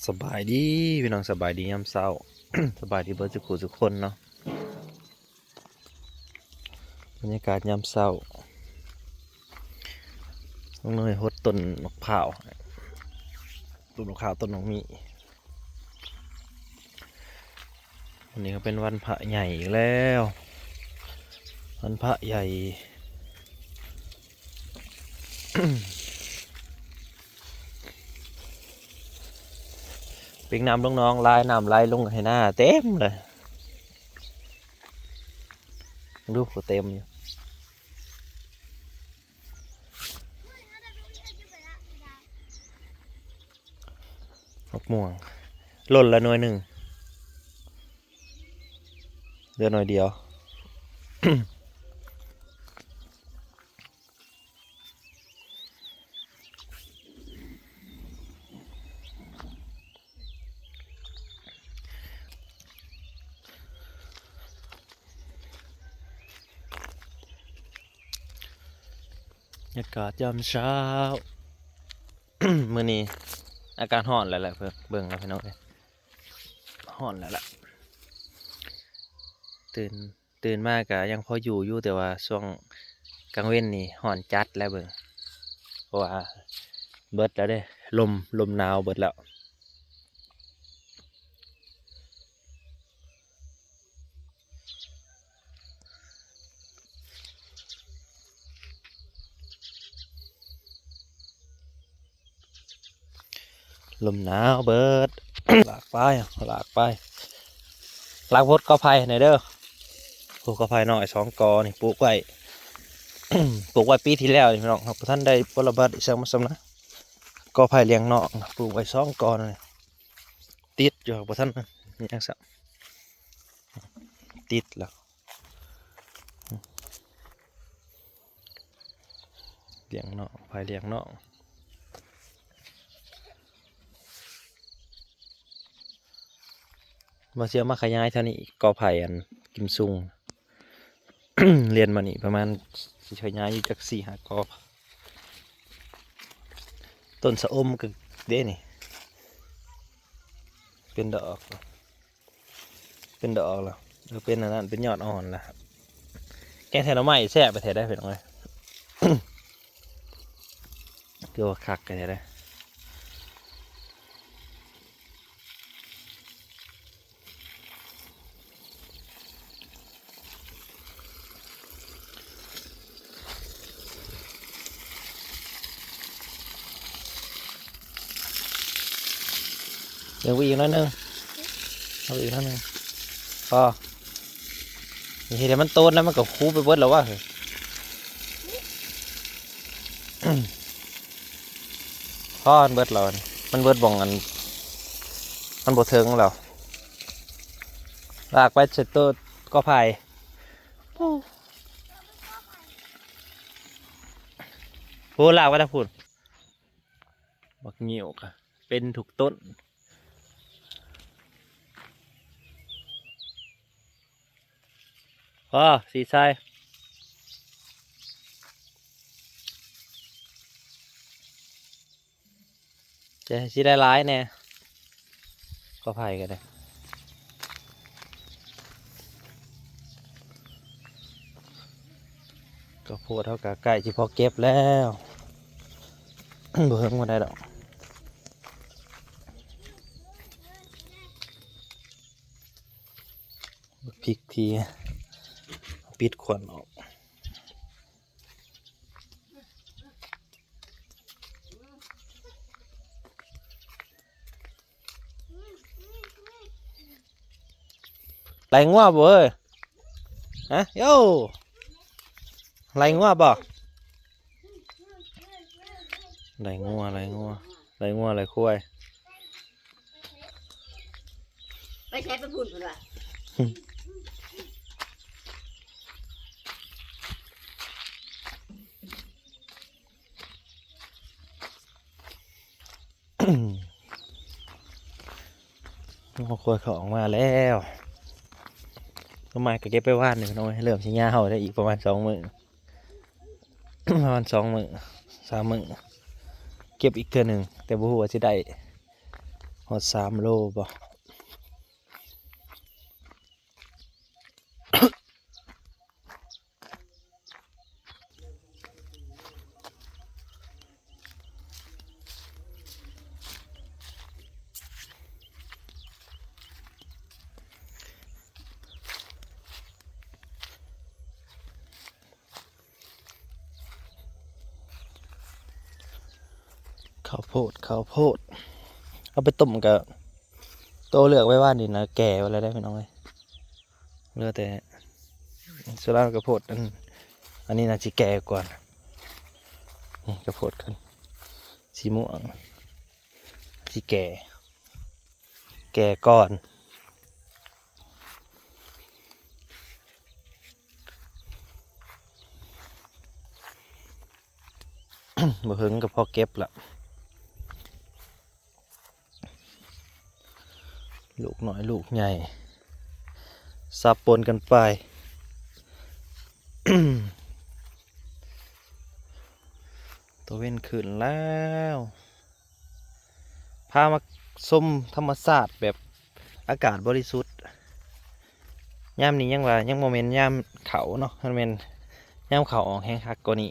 สบายดีพี่น้องสบายดียามเช้า สบายดีเบิร์ดทุกคนเนาะบรรยากาศยามเช้าน้องเนยหดต้นมะพร้าวต้นมะพร้าวต้นน้องมีวันนี้ก็เป็นวันพระใหญ่อีกแล้ววันพระใหญ่ เป็นน้ำลงน้องลายน้ำลายลงให้หน้าเต็มเลยดูหัวเต็มอยู่มะม่วงหล่นละหน่วยหนึ่งเดือนหน่อยเดียว บรรยากาศยามเช้า มื้อนี้อาการร้อนแล้วแหละเพิ่นเบิ่งแล้วพี่น้องเอ้ยร้อนแล้วล่ะตื่นตื่นมากก็ยังพออยู่แต่ว่าช่วงกลางเว้นนี่ร้อนจัดแล้วเบิ่งเพราะว่าเบิดแล้วเด้ลมหนาวเบิดแล้วลมหนาวเบิด หลากไปหลากไปลากพดกอไผ่หน่อยเด้อปลูกกอไผ่หน่อย2 กอนี่ปลูกไว้ ปลูกไว้ปีที่แล้วนี่พี่น้องครับท่านได้ผลบัตรอีกสักมาสำนะกอไผ่เลี้ยงนอกนะปลูกไว้2 กอนี่ติดอยู่ครับท่านนี่ยังสักติดแล้วเลี้ยงนอกไผ่เลี้ยงนอกมาเชื่อมาขยายเท่านี้กอไผ่อันกิมซุง เรียนมานี่ประมาณสิขยายอยู่จาก4-5 กอต้นสะอมก็เด้นี่เป็นดอกแล้วเป็นอันนั้นเป็นยอดอ่อนแล้วแกงแทนเอาไม้แซ่บไปแทนได้เพื่อนเลย เกี่ยวกับคักกันได้ยังวิ่งน้อยนึงเอาอีกน้อยนึงพอนี่เห็นมันโตแล้วมันก็คูไปเบิดแล้ววะ พ่อมันเบิดแล้วนี่มันเบิดบ่องอันมันบ่เทิงแล้วลากไปเสร็จตัวก็ไผ่พูดลากไว้ถ้าพูดบักเหี่ยวค่ะเป็นถูกต้นพ่อสีทรายจะสิได้ร้ายแน่ก็ไผ่กันเลยก็พูดเท่ากับไก่ที่พอเก็บแล้ว บ่เฮิงมาได้ดอกพริกทีปิดขวดออกไหลงัวบ่เอ้ยฮะโย่ไหลงัวบ่ไหลงัวไหลควาย ไม่ใช่ไปพูดกันว่ะ หัวควายเขาออกมาแล้วก็มาก็เก็บไปว่านหนึ่งน้อยเริ่มชิ้นยาเห่าได้อีกประมาณ2 มื้อ ประมาณ2 มื้อ 3 มื้อเก็บอีกเทื่อหนึ่งแต่บ่ฮู้ว่าสิได้ อด3 โลบ่ ข้าวโพดเอาไปต้มกับโตเลือกไว้ว่านี่นะแก่ไว้แล้วได้พี่น้องเลยเหลือแต่สุราข้าวโพดอันนี้น่าจะแก่กว่านี่ข้าวโพดกันสีม่วงสีแก่ก่อนบ่ถึงกับพอเก็บละลูกน้อยลูกใหญ่สับปนกันไป ตัวเว้นขึ้นแล้วพามาชมธรรมชาติแบบอากาศบริสุทธิ์ยามนี้ยังว่ายังโมเมนต์ยามเขาเนาะมันเป็นยามเขาออกแห้งคักกว่านี้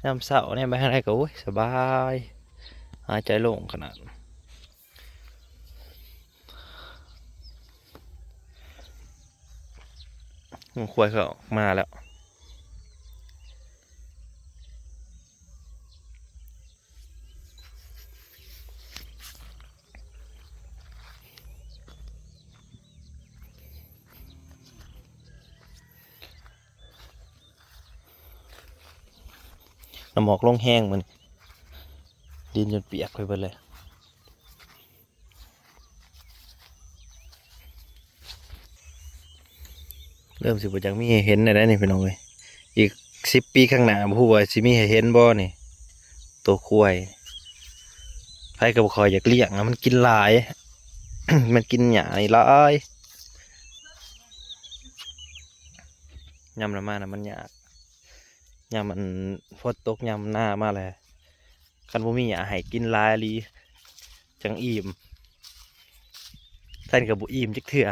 ยามเสาเนี่ยไปทางไหนก็โอ้ยสบายหายใจโล่งขนาดมันควายเขาออกมาแล้วน้ำหมอกลงแห้งมันดินจนเปียกไปหมดเลยเริ่มสิบจังมีให้เห็นได้นี่พี่น้องเลยอีก10 ปีข้างหน้าผู้ว่าสิมีให้เห็นบ่นี่ตัวควายไผก็บ่คอยอยากเลี้ยงนะมันกินหลาย มันกินหญ้านี่หลายยำละมานะมันยากยำมันฝนตกยำหน้ามาเลยคันบ่มีหญ้าให้กินหลายอีหลีจังอิ่มท่านก็บ่อิ่มจักเทื่อ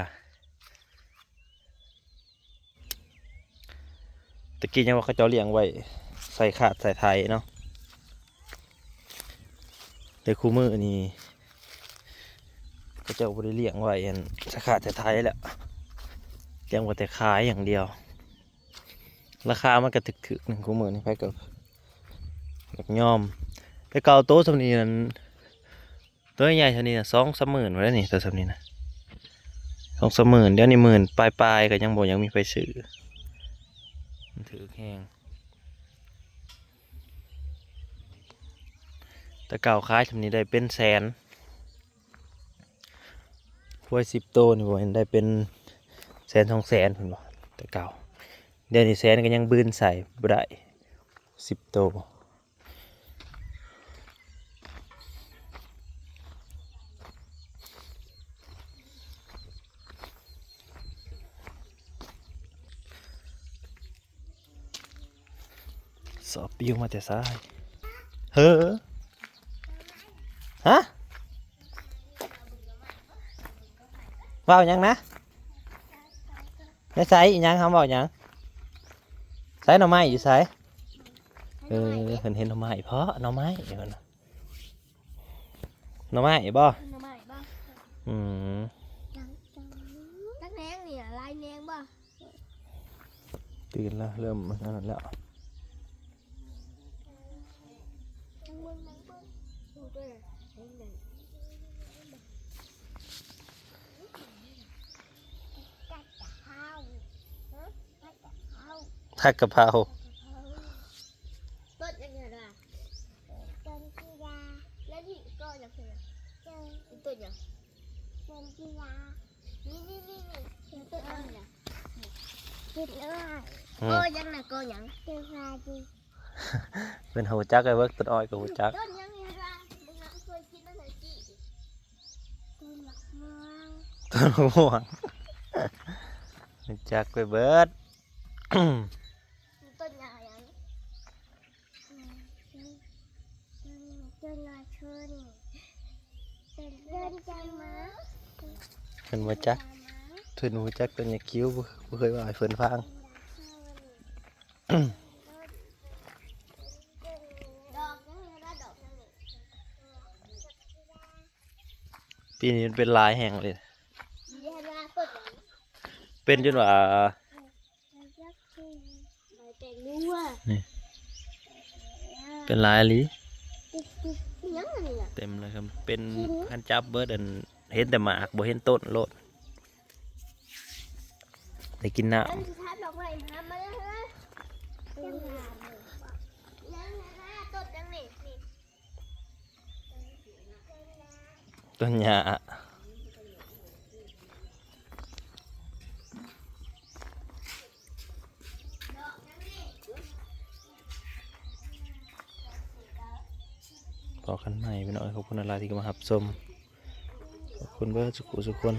ตะกี้ยังว่าเขาเจ้าเลี้ยงไว้ใส่ขาดใส่ไทยเนาะแต่คู่มือนี่เขาเจ้าบ่ได้เลี้ยงไว้อันใส่ขาดใส่ไทยแหละเลี้ยงไว้แต่ขายอย่างเดียวราคามันก็ถึกๆหนึ่งคู่มือนี่ไปก็อยากยอมแต่เก่าโต๊ะสำนี้นั้นตัวใหญ่เท่านี้นะ2-3 หมื่นไว้แล้วนี่ตัวสำนี้นะ2-3 หมื่นเดี๋ยวนี้10,000ปลายๆก็ยังบ่ยังมีไฟซื้อมันถือแห้งแต่เก่าขายสำนี้ได้เป็นแสนพวย10 โตนี่บ่เห็นได้เป็น100,000-200,000พุ่นบ่แต่เก่าเดี๋ยวนี้แสนก็ยังบืนใส่บ่ได้10 โตสอบปิ้วมาแต่ซ้ายเฮ้อฮะว่าวหยังนะในไซอีหยังเขาบอกหยังไซหน่อไม้อยู่ไซเห็นหน่อไม้เพราะหน่อไม้เดี๋ยวก่อนนะหน่อไม้บ่ หน่อไม้บ่ อืม จักแหนงนี่ลายแหนงบ่ ตื่นแล้วเริ่มนั่นแล้ว จังเบิ่งดูด้วยเห็นเลยจักจะเฮาจักจะเฮา ผักกะเพรา ต้นยังไงล่ะต้นกีฬาแล้วนี่ก็ยังไงต้นยังต้นกีฬานี่ต้นอะไรนะต้นอะไรก็ยังนะก็ยังต้นอะไร เป็นหูจักไอ้เวิร์กต้นอ้อยกับหูจัก ต้นยังไงล่ะมึงเคยกินตั้งแต่กี่ต้นมะม่วง ต้นมะม่วงหูจักไปเบิร์ด ต้นยายังต้นยาชนต้น ใจมา เพิ่นบ่จักเพิ่นบ่จักตัวใหญ่คิ้วบ่เคยว่าให้เพิ่นฟัง ดอกนั่นเลยนะดอกนั่นเลย ปีนี้มันเป็นลายแห้งเลย เดี๋ยวนะเปิดหน่อย เป็นจนว่า ใบแตงนัว เป็นลายอีหลี ยังไงอ่ะ เต็มเลยครับเป็นคันจับเบิดอันเห็นแต่หมากบ่เห็นต้นโลดได้กินน้ แล้วสุดท้ายดอกไม้ทำมาแล้วนะยังไงยังไงต้นยังนี่นี่ ำต้นหญ้าพอกันใหม่พี่น้อยขอบคุณอะไรที่มาหับชมขอบคุณเบิร์ดสุขุสุกคน